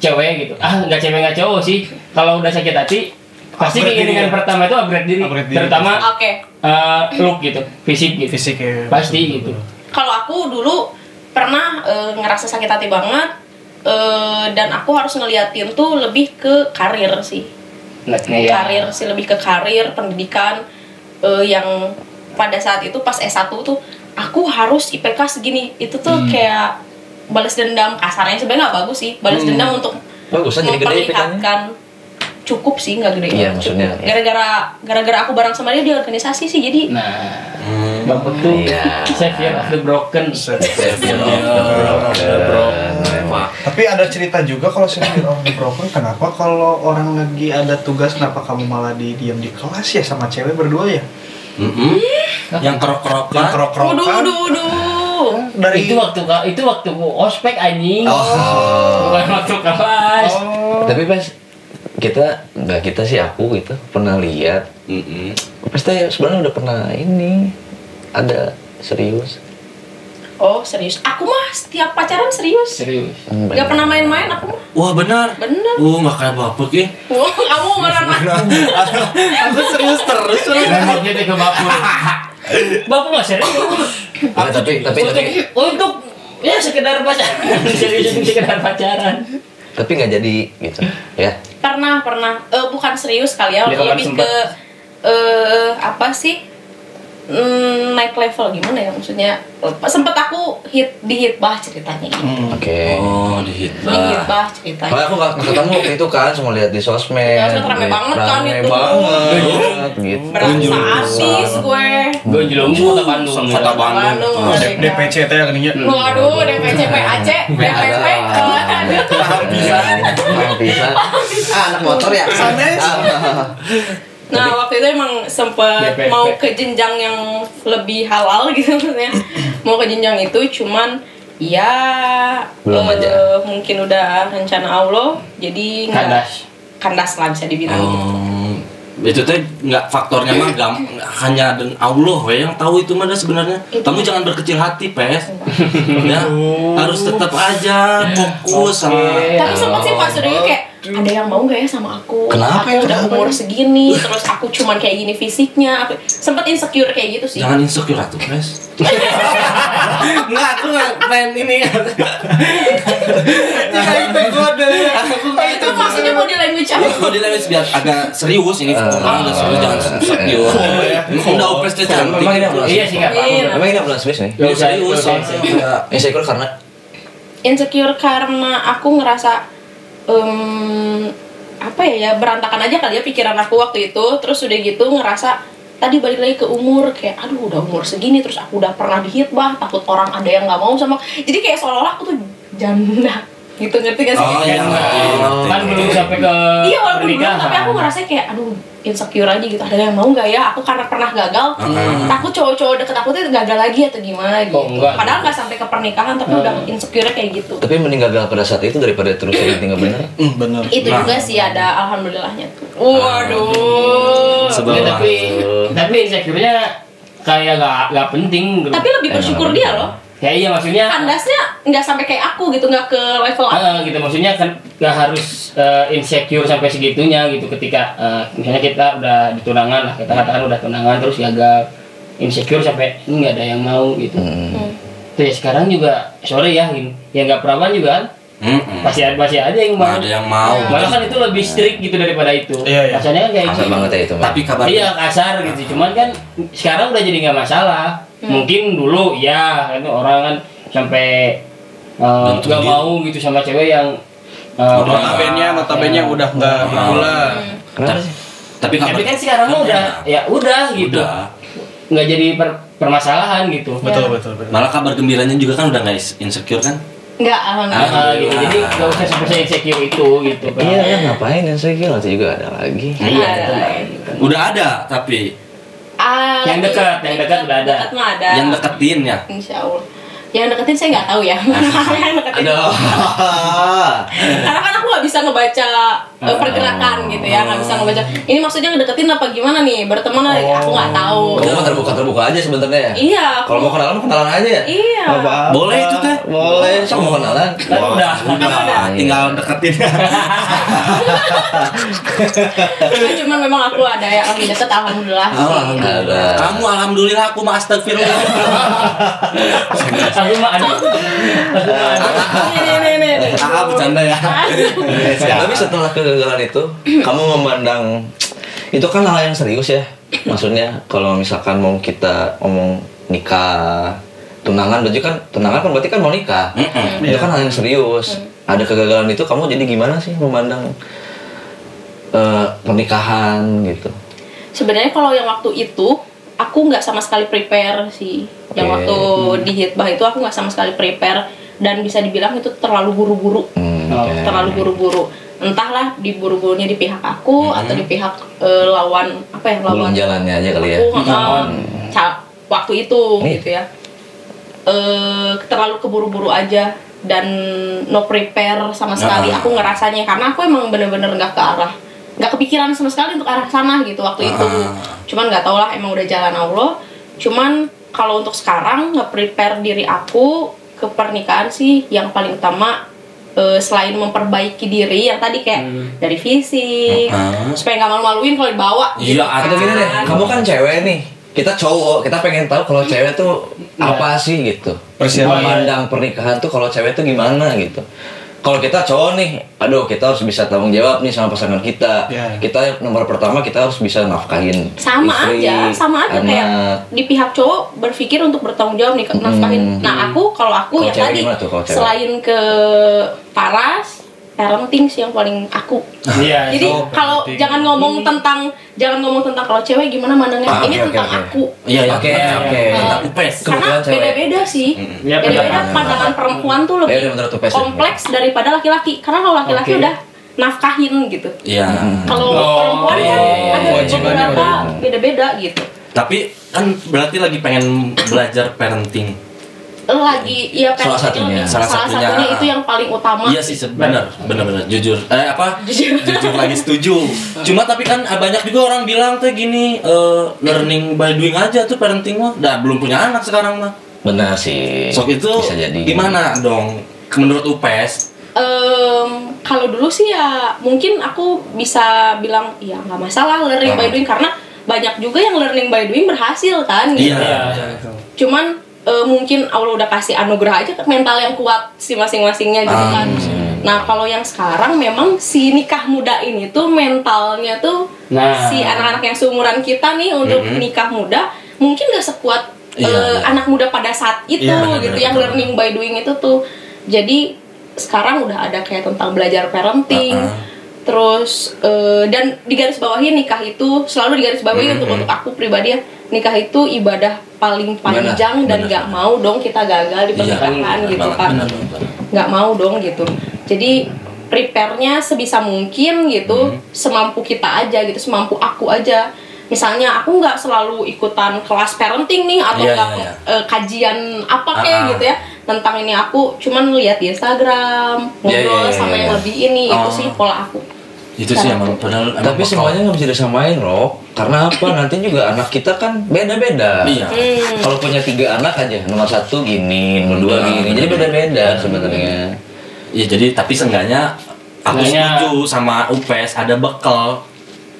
cewek gitu. Nggak cewek nggak cowok sih. Kalau udah sakit hati pasti Upgrade keinginan diri. pertama itu upgrade diri. Upgrade diri. Terutama Oke. look gitu, fisik gitu. Fisik ya. Pasti gitu. Kalau aku dulu pernah ngerasa sakit hati banget, dan aku harus ngeliatin tuh lebih ke karir sih. Nah, ya. Karir sih, lebih ke karir, pendidikan, yang pada saat itu pas S1 tuh aku harus IPK segini. Itu tuh kayak balas dendam, kasarnya sebenarnya nggak bagus sih, balas dendam untuk Bagus kan jadi gede IPK-nya? memperlihatkan. Cukup sih, nggak gede. Iya, maksudnya. Gara-gara aku bareng sama dia di organisasi sih, jadi Nah, Bapak tuh Iya. savior of the broken. Tapi ada cerita juga kalau Savior of the Broken, kenapa kalau orang lagi ada tugas kenapa kamu malah diam di kelas ya sama cewek berdua ya? yang kerok-kerokan. Yang kerok-kerokan Waduh. dari Itu waktu ospek anjing. Bukan waktu kelas. Tapi pas kita sih aku gitu pernah lihat. Pasti sebenarnya udah pernah ini ada serius. Oh serius? Aku mah setiap pacaran serius. Serius. Gak pernah main-main aku mah. Wah benar. Bener. Nggak kayak bapak ya. Wah, kamu beneran. Aku serius terus. Nembaknya ke Bapak. Bapak nggak serius. Tapi Untuk ya sekedar pacaran. Serius sekedar pacaran. tapi nggak jadi gitu ya. Pernah. Bukan serius kali ya, Ya, kalau lebih sempat. ke apa sih? Naik level gimana ya maksudnya? Sempet aku dihitbah ceritanya. Oke. Oh, dihitbah. Dihitbah ceritanya. Makanya aku nggak ketemu waktu itu kan, cuma lihat di sosmed. Sosmed rame banget kan Rame itu. banget gitu. Berasa artis gue. Gue jelunggu kota Bandung. Kota Bandung. DPC teh gininya. Waduh, DPC PAC, DPP. Bisa. Anak motor ya. Nah, waktu itu emang sempet DPP. mau ke jenjang yang lebih halal gitu maksudnya. Mau ke jenjang itu cuman ya Belum aja. mungkin udah rencana Allah jadi nggak kandas lah bisa dibilang gitu. Itu teh nggak faktornya mah hanya dan Allah we yang tahu itu mana sebenarnya. Kamu jangan berkecil hati, Pes. Ya, harus tetap aja fokus sama. Tapi sempat sih pas udah kayak ada yang mau gak ya sama aku? Kenapa Aku ya? udah umur segini, terus aku cuman kayak gini fisiknya. Aku sempet insecure kayak gitu sih. Jangan insecure atuh, Pes. Nggak, aku nggak main ini. Itu maksudnya body language body language biar agak serius ini. Orang udah serius jangan insecure. Udah upes dia cantik. Memang ini ambulans. Iya sih nggak apa-apa. Memang ini ambulans serius nih. Ini serius. Insecure karena Insecure karena aku ngerasa apa ya berantakan aja kali ya pikiran aku waktu itu. Terus udah gitu ngerasa tadi balik lagi ke umur, kayak aduh udah umur segini terus aku udah pernah dihitbah, takut orang ada yang nggak mau sama, jadi kayak seolah-olah aku tuh janda gitu, ngerti gak sih? Oh iya, Kan belum sampai ke Iya walaupun belum, pernikahan. tapi aku ngerasa kayak aduh insecure aja gitu, ada yang mau nggak ya? Aku karena pernah gagal, takut cowok-cowok deket aku tuh gagal lagi atau gimana gitu. Oh, enggak. Padahal nggak sampai ke pernikahan, tapi udah insecure kayak gitu. tapi mending gagal pada saat itu daripada terus tinggal bener. Bener. Itu Nah. juga sih ada alhamdulillahnya tuh. Waduh. Sebab- Ya, tapi insecure-nya kayak nggak penting. Tapi lebih bersyukur dia loh. Ya iya maksudnya. Kandasnya nggak sampai kayak aku gitu, nggak ke level aku. Gitu maksudnya kan nggak harus insecure sampai segitunya gitu ketika misalnya kita udah di tunangan lah, kita katakan udah tunangan terus gagal, insecure sampai ini nggak ada yang mau gitu. Tuh ya sekarang juga sorry ya nggak perawan juga kan pasti ada yang mau. Ada yang mau. Malah kan itu lebih strict gitu daripada itu. Iya, iya. Rasanya kan kayak Kasar gitu. banget ya itu. Tapi kabar Iya kasar gitu, cuman kan sekarang udah jadi nggak masalah. Mungkin dulu ya kan orang kan sampai Gantung nggak diri. mau gitu sama cewek yang Notabene udah nggak gula. Kenapa sih? tapi Tapi kan sekarang mah udah gitu, Udah. nggak jadi permasalahan gitu. Betul. Malah kabar gembiranya juga kan udah nggak insecure kan? Nggak, alhamdulillah. Gitu. Jadi nggak usah sampai insecure itu gitu. Iya ya ngapain insecure nanti juga ada lagi. Iya. Udah ada tapi Yang dekat udah ada. Dekat mah ada. yang deketin ya. Insya Allah. Yang deketin saya nggak tahu ya. Yang deketin. Aduh. Karena kan aku nggak bisa ngebaca pergerakan gitu ya, nggak bisa ngebaca. Ini maksudnya ngedeketin apa gimana nih? Berteman aku nggak tahu. Kita mah terbuka aja sebenarnya ya. Iya. Kalau mau kenalan kenalan aja ya. Iya. Boleh itu teh. Boleh, sok mau kenalan. Kan udah. Tinggal deketin. Cuman memang aku ada yang lebih deket, alhamdulillah. Ada. Kamu alhamdulillah, aku mah astagfirullah. Aku mah ada. Nih. Ah, bercanda ya. Tapi setelah kegagalan itu, kamu memandang itu kan hal yang serius ya. Maksudnya kalau misalkan mau kita ngomong nikah, tunangan berarti kan mau nikah. Itu kan hal yang serius. Ada kegagalan itu, kamu jadi gimana sih memandang pernikahan gitu? Sebenarnya kalau yang waktu itu aku nggak sama sekali prepare sih. Yang Oke. waktu di hitbah itu aku nggak sama sekali prepare, dan bisa dibilang itu terlalu buru-buru. Oke. Terlalu buru-buru. Entahlah diburu-burunya di pihak aku atau di pihak lawan Belum jalannya aja kali ya. Aku, waktu itu Nih. gitu ya. Terlalu keburu-buru aja dan no prepare sama sekali aku ngerasanya, karena aku emang bener-bener nggak kepikiran sama sekali untuk arah sana gitu waktu itu. Cuman nggak tau lah, emang udah jalan Allah. Cuman kalau untuk sekarang nge-prepare diri aku ke pernikahan sih yang paling utama, selain memperbaiki diri yang tadi kayak dari fisik supaya nggak malu-maluin kalau dibawa gitu. Iya, Atau gini deh, kamu kan cewek nih. Kita cowok, kita pengen tahu kalau cewek tuh apa sih gitu. Persiapan. Memandang pernikahan tuh kalau cewek tuh gimana gitu. Kalau kita cowok nih, aduh kita harus bisa tanggung jawab nih sama pasangan kita. Iya. Kita nomor pertama kita harus bisa nafkahin sama istri, aja kayak anak. di pihak cowok berpikir untuk bertanggung jawab nih nafkahin. Nah kalau aku Kalau ya cewek tadi gimana tuh kalau cewek? selain ke paras parenting sih yang paling aku. Iya. Jadi kalau jangan ngomong tentang kalau cewek gimana mandangnya, ini Oke, tentang oke. aku. Iya, Oke, oke. Tentang upes. Karena Kebetulan cewek. beda-beda sih. Iya, Beda-beda benar. pandangan perempuan tuh Ya udah lebih menurut Upes. kompleks daripada laki-laki. Karena kalau laki-laki Oke. udah nafkahin gitu. Iya. Kalau Oh, perempuan iya, kan iya, ada kewajibannya beberapa udah. beda-beda gitu. Tapi kan berarti lagi pengen belajar parenting. Lagi ya Salah satunya. Salah satunya. itu yang paling utama. Iya sih benar jujur jujur lagi setuju. Cuma tapi kan banyak juga orang bilang tuh gini, learning by doing aja tuh parenting mah. Dah belum punya anak sekarang mah. Benar sih. Sok itu bisa jadi. gimana dong menurut Upes? Kalau dulu sih ya mungkin aku bisa bilang ya nggak masalah learning by doing, karena banyak juga yang learning by doing berhasil kan gitu. Iya. Cuman mungkin Allah udah kasih anugerah aja ke mental yang kuat si masing-masingnya gitu kan. Nah kalau yang sekarang memang si nikah muda ini tuh mentalnya tuh Nah. si anak-anak yang seumuran kita nih untuk nikah muda mungkin gak sekuat anak muda pada saat itu gitu yang learning by doing itu tuh. Jadi sekarang udah ada kayak tentang belajar parenting. Terus dan digarisbawahi nikah itu selalu digarisbawahi untuk aku pribadi ya, nikah itu ibadah paling panjang dan nggak mau dong kita gagal di pernikahan gitu kan, nggak mau dong gitu. Jadi prepare-nya sebisa mungkin gitu, semampu kita aja gitu, semampu aku aja. Misalnya aku nggak selalu ikutan kelas parenting nih atau kajian apa kayak gitu ya tentang ini, aku cuman lihat di Instagram ngobrol sama yang lebih ini itu sih pola aku. Itu sih emang padahal Tapi semuanya nggak bisa disamain loh. Karena apa? Nanti juga anak kita kan beda-beda. Iya. Kalau punya 3 anak aja, nomor 1 gini, nomor 2 gini, jadi beda-beda sebenarnya. Ya jadi tapi seenggaknya aku setuju sama UPS ada bekal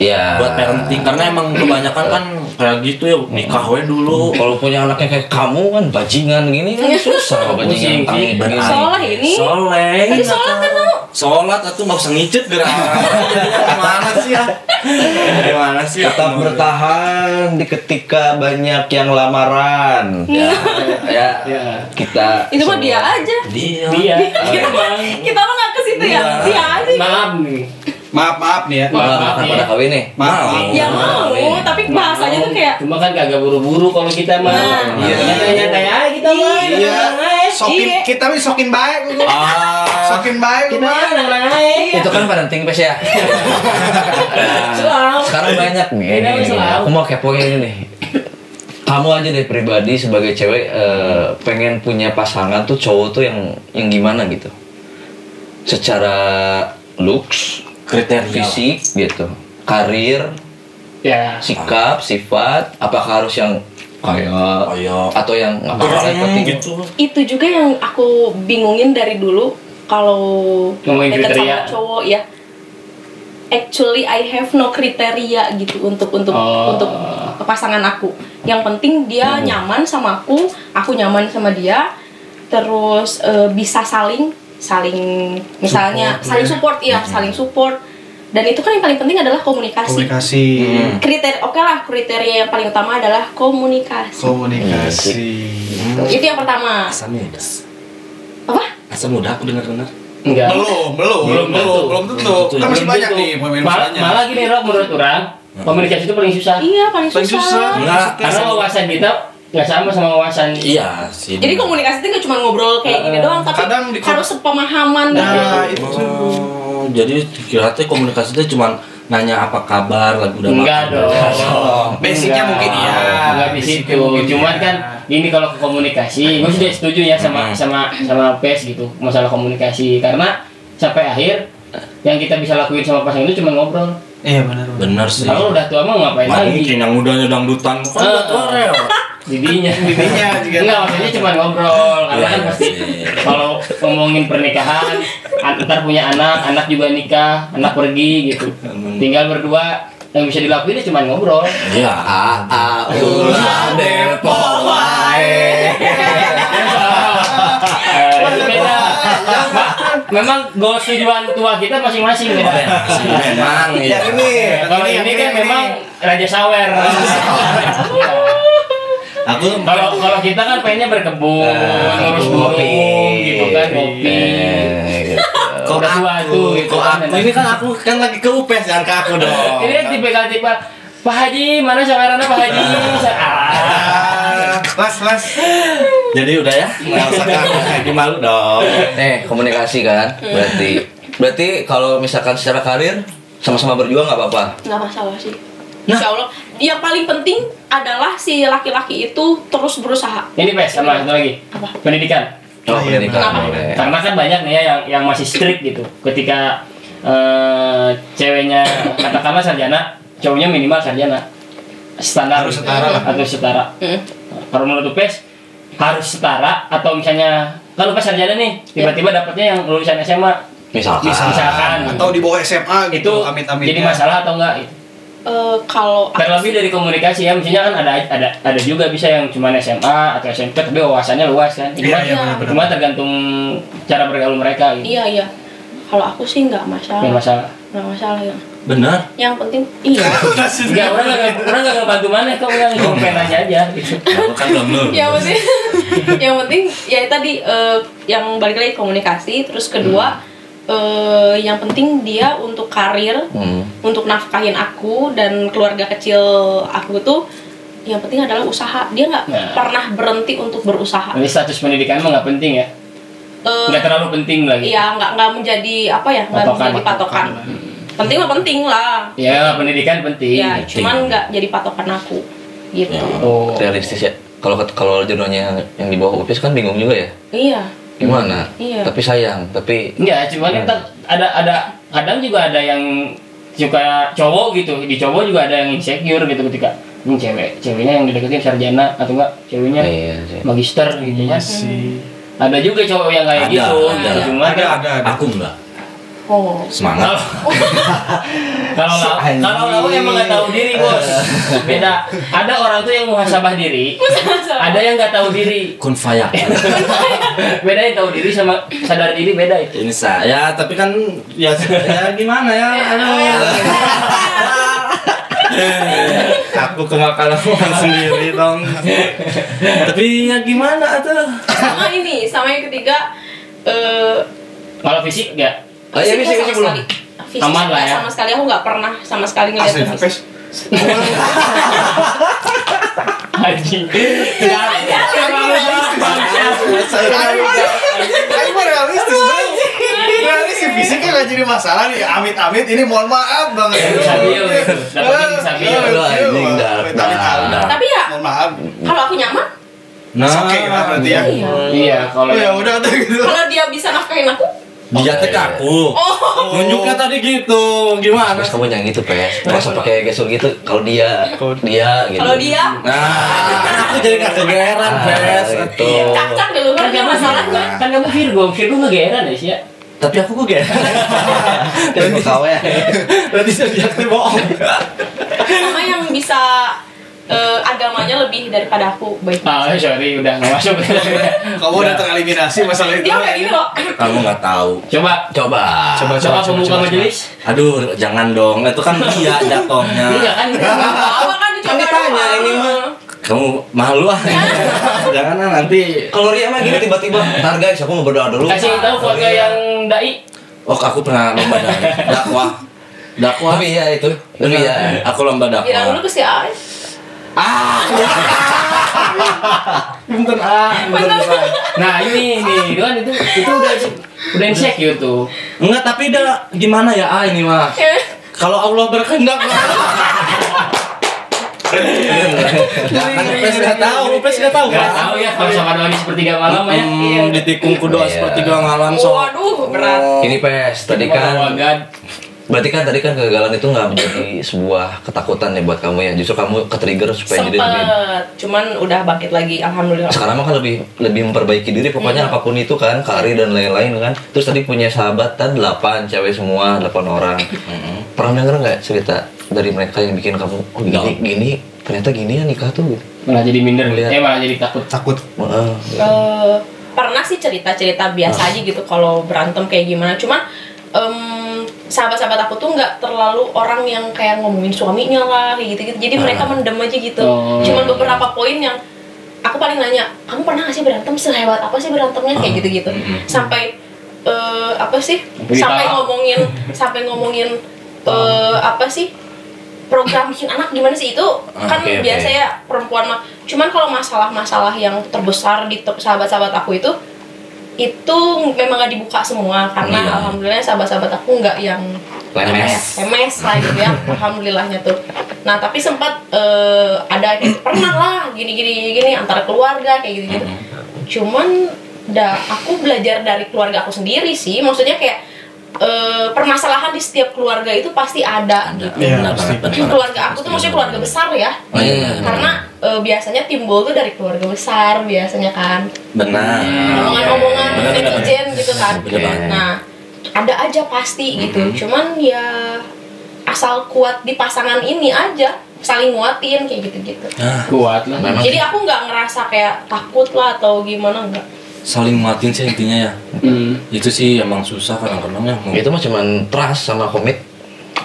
Ya. buat parenting, karena emang kebanyakan kan kayak gitu ya, nikah we dulu. Kalau punya anaknya kayak kamu kan bajingan gini kan susah bajingan tangi begini. Soleh ini. Soleh. Tadi sholat kan lu? Sholat atau nggak usah ngicut gerak. Gimana sih ya? Gimana sih? Tetap bertahan di ketika banyak yang lamaran. Ya, kita Itu mah dia aja. Dia. Kita mah nggak ke situ ya. Dia aja. Maaf nih. Maaf nih ya. Maaf, pada kawin nih. Maaf. Ya mau, tapi bahasanya tuh kayak Cuma kan kagak buru-buru kalau kita mah. Iya. Nyantai-nyantai aja kita mah. Iya. Sokin Iya. kita wis sokin baik gitu. Sokin baik Kita mah. mah nang-nang aja. Itu kan parenting pes ya. Selalu. Sekarang banyak nih. Ini selalu. Aku mau kepoin ini nih. Kamu aja deh pribadi sebagai cewek pengen punya pasangan tuh cowok tuh yang gimana gitu? Secara looks, Kriteria. fisik gitu, karir, Ya. sikap, sifat, apakah harus yang kaya atau yang apa penting gitu. itu juga yang aku bingungin dari dulu kalau Ngomongin deket kriteria. sama cowok ya. Actually I have no kriteria gitu untuk pasangan aku. Yang penting dia nyaman sama aku nyaman sama dia. Terus bisa saling misalnya saling support ya, saling support. Dan itu kan yang paling penting adalah komunikasi. Kriteria yang paling utama adalah komunikasi. Itu yang pertama. Asam muda. Apa? Asam muda aku dengar-dengar. Enggak. Belum tentu. Kan masih banyak nih pemain Malah gini Rok, menurut orang komunikasi itu paling susah. Iya, paling susah. Enggak, Karena wawasan kita nggak sama wawasan. Iya sih. Jadi komunikasi itu nggak cuma ngobrol kayak gini doang, tapi kadang harus sepemahaman Nah, gitu. itu tuh. Jadi kira teh komunikasi teh cuma nanya apa kabar, lagi udah Enggak makan. dong. Basicnya mungkin iya. Enggak di situ. Cuman kan ini kalau ke komunikasi, gue sudah setuju ya sama PES gitu masalah komunikasi, karena sampai akhir yang kita bisa lakuin sama pasangan itu cuma ngobrol. Iya benar. Bener sih. Kalau udah tua mah ngapain lagi? Mungkin yang mudanya dangdutan kan udah tua rel. Didinya juga. enggak, maksudnya cuma ngobrol karena Iya, kan pasti iya. kalau ngomongin pernikahan ntar punya anak juga nikah, anak pergi gitu, tinggal berdua, yang bisa dilakuin cuma ngobrol. Iya. ulah Depok wae. Itu beda. Memang goals tujuan tua kita masing-masing beda. Memang iya. Kalau ini kan memang Raja Sawer. Aku Kalau kita kan pengennya berkebun, ngurus burung gitu kan, kopi. kok Udah tua tuh gitu kan. ini kan aku kan lagi ke UPS, jangan ke aku dong. Ini kan tipe Pak Haji, mana sawerannya Pak Haji? Les. Jadi udah ya, nggak usah ke aku lagi, malu dong. Komunikasi kan berarti kalau misalkan secara karir sama-sama berjuang nggak apa-apa. Nggak masalah sih. Insya Allah. Yang paling penting adalah si laki-laki itu terus berusaha. Ini Pes, sama satu lagi. Apa? Pendidikan. Pendidikan Kenapa? boleh. Karena kan banyak nih ya yang masih strict gitu. Ketika ceweknya katakanlah sarjana, cowoknya minimal sarjana. Standar Harus setara lah. atau setara. Kalau menurut Pes harus setara, atau misalnya kalau Pes sarjana nih, tiba-tiba dapetnya yang lulusan SMA. Misalkan Atau di bawah SMA itu gitu. Amit-amit. jadi masalah atau enggak gitu. Kalau Terlebih dari komunikasi ya, misalnya kan ada juga bisa yang cuma SMA atau SMP tapi wawasannya luas kan. Iya, benar-benar. Cuma tergantung cara bergaul mereka gitu. iya. Kalau aku sih nggak masalah. Nggak masalah ya. Benar. Yang penting iya. Enggak, orang nggak ngebantu mana, kamu yang ngomongin aja gitu. Aku kan belum lulus. yang penting ya tadi yang balik lagi komunikasi. Terus kedua yang penting dia untuk karir, untuk nafkahin aku dan keluarga kecil aku tuh. Yang penting adalah usaha. Dia nggak pernah berhenti untuk berusaha. Ini status pendidikan mah nggak penting ya? Nggak terlalu penting lagi. Iya, nggak menjadi apa ya? Nggak menjadi patokan. Penting mah penting lah. Ya, pendidikan penting. Ya, cuman nggak jadi patokan aku. Gitu. Oh. Realistis ya. Kalau jodohnya yang di bawah UPS kan bingung juga ya. Iya. Gimana? Iya. Tapi sayang, tapi Enggak, cuman kan ada kadang juga ada yang suka cowok gitu. Di cowok juga ada yang insecure gitu ketika ini ceweknya yang dideketin sarjana atau enggak ceweknya iya sih. magister gitu ya. Ada juga cowok yang kayak Ada, gitu. ada. Cuma Ada. Aku enggak. Oh. Semangat. Kalau lawan emang nggak tahu diri bos. Beda. Ada orang tuh yang muhasabah diri. Ada yang nggak tahu diri. Kun faya. Beda yang tahu diri sama sadar diri beda itu. Ini saya, tapi kan ya gimana ya? Aku kemakan orang sendiri dong. Tapi ya gimana tuh? Sama yang ketiga Kalau fisik ya Oh iya, fisik belum. Fisik Aman lah ya. sama sekali aku nggak pernah sama sekali ngeliat Asli fisik. anjing. Aing mah realistis bro. Realistis fisiknya nggak jadi masalah nih. Amit-amit ini mohon maaf banget. Sabil gitu. Dapatnya sabil. Aduh, anjing, dah. Tapi ya Mohon maaf. kalau aku nyaman, Nah, Oke lah berarti ya. Iya, kalau Ya udah gitu. kalau dia bisa nafkahin aku, dia teh ke aku. Nunjuknya tadi gitu. Gimana? Terus kamu yang itu Pes, nggak usah pakai gestur gitu. Kalau dia gitu. kalau dia Nah, kan aku jadi gak kegeran, Pes. Gitu. cacak dulu kan dia masalahnya. Kan kamu Virgo nggak geran ya sih ya. Tapi aku kegeran. Dari kau ya. Berarti saya bohong. Sama yang bisa agamanya lebih daripada aku baik. Sorry udah nggak masuk. Kamu udah tereliminasi masalah itu. Dia kayak gini loh. Kamu nggak tahu. Coba Coba. pembuka majelis. Aduh, jangan dong. Itu kan dia jatuhnya. Iya kan. Apa kan dicoba ditanya doang. ini mah. Kamu malu ah. Jangan ah, nanti. Kalau Ria mah gini tiba-tiba, ntar guys aku mau berdoa dulu. Kasih tahu keluarga yang dai. Oh, aku pernah lomba dakwah. Tapi iya itu. Tapi ya. Aku lomba Bilang dakwah. dulu ke si Ais. Punten Nah ini kan itu udah insecure tuh. Enggak, tapi udah gimana ya ini mah. Kalau Allah berkehendak mah. Kan Upes nggak tahu Nggak kan? tahu ya kalau sama doa di sepertiga malam ya. Ditikung kudu Iya. sepertiga malam so. Waduh, berat. Ini Pes, tadi kan berarti kan kegagalan itu nggak menjadi sebuah ketakutan ya buat kamu ya. Justru kamu ke-trigger supaya jadi lebih. Sempet, cuman udah bangkit lagi, alhamdulillah. Sekarang mah kan lebih memperbaiki diri pokoknya apapun itu kan, karir dan lain-lain kan. Terus tadi punya sahabat kan 8 cewek semua, 8 orang. Pernah denger nggak cerita dari mereka yang bikin kamu oh gini ternyata gini ya nikah tuh gitu. Malah jadi minder Lihat. malah jadi takut. Wah, Pernah sih cerita-cerita biasa aja gitu kalau berantem kayak gimana. Cuman sahabat-sahabat aku tuh nggak terlalu orang yang kayak ngomongin suaminya lah kayak gitu-gitu. Jadi mereka mendem aja gitu. Cuman beberapa poin yang aku paling nanya, kamu pernah nggak sih berantem sehebat apa sih berantemnya kayak gitu-gitu. Sampai apa sih? Sampai ngomongin apa sih? Program bikin anak gimana sih itu kan Oke. biasa ya perempuan mah. Cuman kalau masalah-masalah yang terbesar di sahabat-sahabat aku itu memang gak dibuka semua karena alhamdulillah sahabat-sahabat aku nggak yang lemes lah gitu ya, alhamdulillahnya tuh. Nah tapi sempat ada kayak pernah lah gini antara keluarga kayak gitu. Cuman aku belajar dari keluarga aku sendiri sih, maksudnya kayak permasalahan di setiap keluarga itu pasti ada gitu. Iya, pasti. Keluarga aku tuh maksudnya keluarga besar ya. Karena biasanya timbul tuh dari keluarga besar biasanya kan. Benar. Omongan-omongan Benar. netizen gitu kan. Benar. Nah, ada aja pasti gitu. Cuman ya asal kuat di pasangan ini aja, saling nguatin kayak gitu-gitu. Kuat lah. memang Jadi aku nggak ngerasa kayak takut lah atau gimana enggak. saling nguatin sih intinya ya. Itu sih emang susah kadang-kadang ya. Itu mah cuman trust sama komit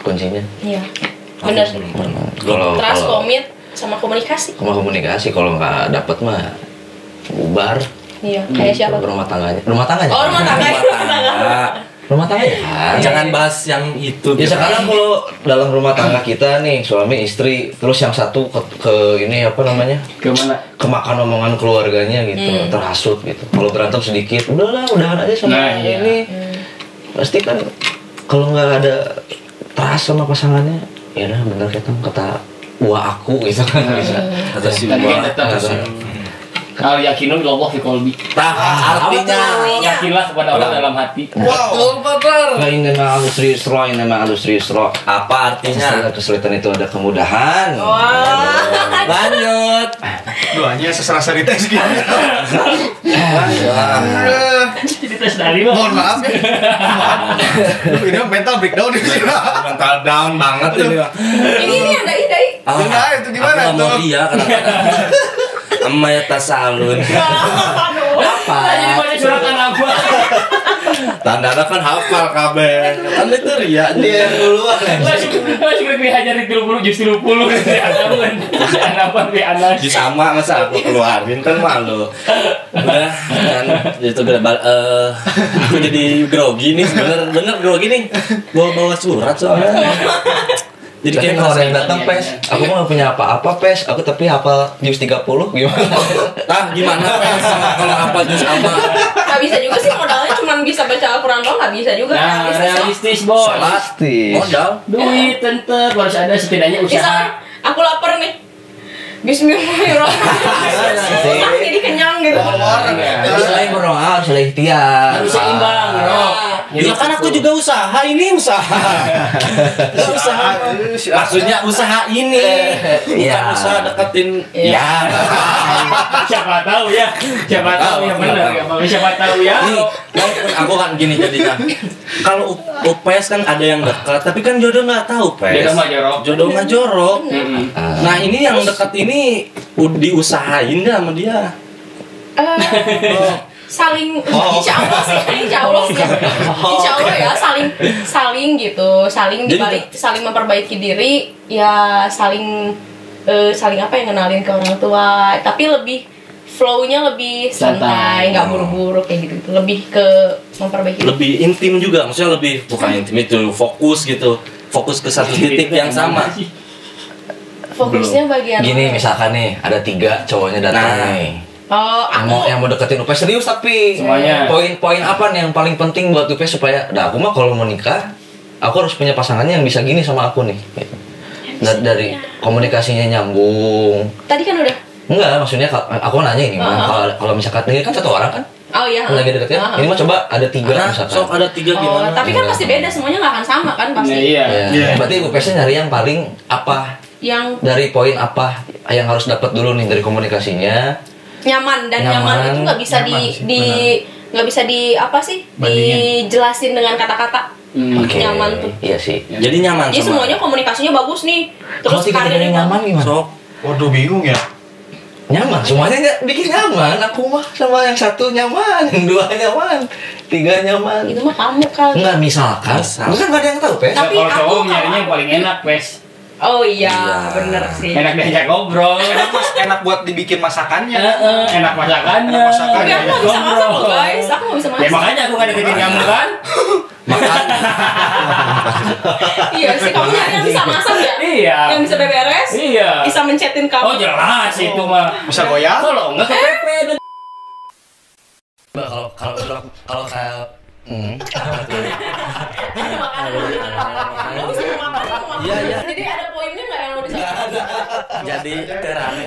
kuncinya. Iya. Bener. Kalau Trust, komit, sama komunikasi. sama komunikasi kalau nggak dapet mah bubar. Iya, kayak siapa? Rumah tangganya. Rumah tangganya. Oh, rumah tangga. Rumah tangganya. Jangan bahas yang itu. Ya sekarang kalau dalam rumah tangga kita nih suami istri terus yang satu ke ini apa namanya Kemana? kemakan omongan keluarganya gitu terhasut gitu kalau berantem sedikit udahlah udahan aja sama Nah, iya. ini pasti kan kalau nggak ada trust sama pasangannya ya udah bener kata buah aku gitu kan bisa Kata si Tadi kan Buah. tetap Al yakinu billah fi qalbi. Artinya Yakinlah kepada Allah dalam hati. betul betul. nah ini mah usri yusra ini mah usri yusra Apa artinya? kesulitan itu ada kemudahan Lanjut. Duanya seserasa di tes gitu. Jadi tes dari mah. Mohon maaf ya. Ini mental breakdown di sini. Mental down banget ini. Ini yang dai. Nah, itu gimana aku nggak mau tuh? dia kadang-kadang. Amma ya tasalun. Apa? Jadi banyak curhatan apa? Tanda kan hafal kabeh. Kan itu ria dia duluan. Langsung dihajar di 30 justru 30 apa di anak. Ji sama masa aku keluarin kan malu. Udah kan itu aku jadi grogi nih bener grogi nih. Bawa surat soalnya. Jadi Jadi kayak kalau ada yang ngerasain datang pes, aku mah gak punya apa-apa pes, aku tapi hafal jus 30 gimana? gimana pes kalau apa jus sama Gak bisa juga sih modalnya cuma bisa baca Al-Quran doang, gak bisa juga. Nah, Bisa, so. realistis bos. Pasti. modal. Duit tetep harus ada setidaknya usaha. Misal aku lapar nih. Bismillahirrahmanirrahim. Jadi kenyang gitu. Selain berdoa, harus ada ikhtiar. Harus seimbang, bro. Ya kan aku juga usaha ini usaha. Nggak usaha. Maksudnya usaha ini. Bukan Iya. usaha deketin. Ya. Siapa tahu ya. Siapa tahu ya benar ya. Siapa tahu ya. Nih, kan aku kan gini jadinya. Kalau UPS kan ada yang dekat, tapi kan jodoh nggak tahu PES. Jodoh mah jorok. Jodoh mah jorok. Mm-mm. Nah ini yang dekat ini diusahain dah sama dia. Saling insya Allah sih insya Allah ya saling gitu saling dibalik saling memperbaiki diri ya saling apa yang kenalin ke orang tua tapi lebih flow-nya lebih santai nggak buru-buru kayak gitu lebih ke memperbaiki diri. Lebih intim juga, maksudnya lebih bukan intim itu fokus gitu, fokus ke satu titik yang sama. fokusnya bagian Gini apa? misalkan nih, ada 3 cowoknya datang Nah. nih. aku Yang mau deketin UPS serius tapi Semuanya. poin-poin apa nih yang paling penting buat UPS supaya aku mah kalau mau nikah aku harus punya pasangannya yang bisa gini sama aku nih gitu. Dari komunikasinya nyambung tadi kan udah enggak maksudnya aku nanya ini mah kalau misalkan ini kan 1 orang kan oh iya lagi deketin ini mah coba ada 3 Nah, misalkan sok ada 3 gimana? tapi kan pasti beda semuanya nggak akan sama kan Nah, pasti iya. ya, berarti UPS-nya nyari yang paling apa yang dari poin apa yang harus dapat dulu nih dari komunikasinya nyaman dan Nyaman. nyaman itu nggak bisa Nyaman sih, nggak bisa di apa sih Bandingin. dijelasin dengan kata-kata Oke. nyaman tuh Iya sih. Jadi nyaman jadi sama. semuanya komunikasinya bagus nih Kalau terus 3-3 karirnya nyaman gimana? Sok. Waduh bingung ya. Nyaman, semuanya bikin nyaman. Aku mah sama yang 1 nyaman, yang 2 nyaman, 3 nyaman. itu mah kamu kali Enggak misalkan, Misal. bukan gak ada yang tahu, Pes. Tapi Kalau aku cowok kalau nyarinya yang aku- paling enak, Pes. oh iya Iya. bener sih Enak diajak ngobrol. Enak buat dibikin masakannya. Enak masakannya. Enak masakannya. tapi aku nggak bisa masak loh guys aku nggak bisa Ya masak makanya aku gak deketin kamu kan? iya sih kamu nyari yang bisa masak ya Iya. yang bisa beberes Iya. bisa mencetin kamu Oh jelas itu mah. Bisa goyang? Kalau enggak kepepet. Kalau saya Kamu bisa makan, kamu makan. Iya, iya. Jadi ada poinnya nggak yang lo bisa Jadi rame.